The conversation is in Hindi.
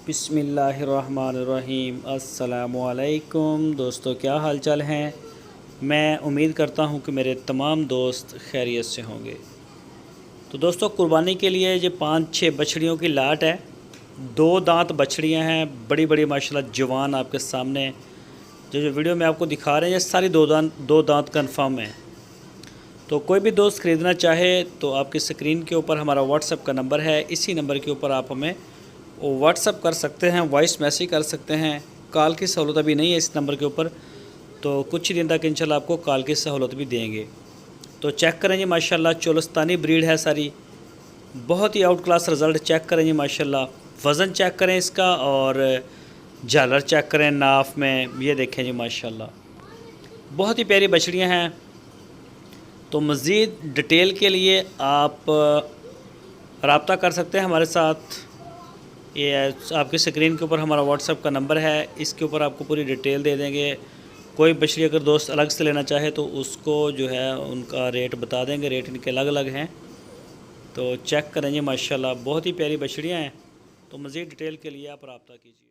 बिस्मिल्लाहिर्रहमानिर्रहीम। अस्सलामुअलैकुम दोस्तों, क्या हाल चाल हैं। मैं उम्मीद करता हूं कि मेरे तमाम दोस्त खैरियत से होंगे। तो दोस्तों, कुर्बानी के लिए ये 5-6 बछड़ियों की लाट है। 2 दांत बछड़ियां हैं, बड़ी बड़ी माशाल्लाह जवान आपके सामने। जो वीडियो में आपको दिखा रहे हैं ये सारी 2 दांत कन्फर्म है। तो कोई भी दोस्त ख़रीदना चाहे तो आपकी स्क्रीन के ऊपर हमारा व्हाट्सएप का नंबर है। इसी नंबर के ऊपर आप हमें व्हाट्सएप कर सकते हैं, वॉइस मैसेज कर सकते हैं। कॉल की सहूलत अभी नहीं है इस नंबर के ऊपर, तो कुछ ही दिन तक इंशाल्लाह आपको कॉल की सहूलत भी देंगे। तो चेक करें जी, माशाल्लाह चोलस्तानी ब्रीड है सारी, बहुत ही आउट क्लास रिज़ल्ट। चेक करें जी माशाल्लाह, वज़न चेक करें इसका और झालर चेक करें नाफ में। ये देखें जी माशाल्लाह, बहुत ही प्यारी बछड़ियाँ हैं। तो मज़ीद डिटेल के लिए आप रब्ता कर सकते हैं हमारे साथ। ये आपकी स्क्रीन के ऊपर हमारा व्हाट्सएप का नंबर है, इसके ऊपर आपको पूरी डिटेल दे देंगे। कोई बछड़ी अगर दोस्त अलग से लेना चाहे तो उसको जो है उनका रेट बता देंगे, रेट इनके अलग अलग हैं। तो चेक करेंगे माशाल्लाह, बहुत ही प्यारी बछड़ियाँ हैं। तो मज़ीद डिटेल के लिए आप रब्ता कीजिए।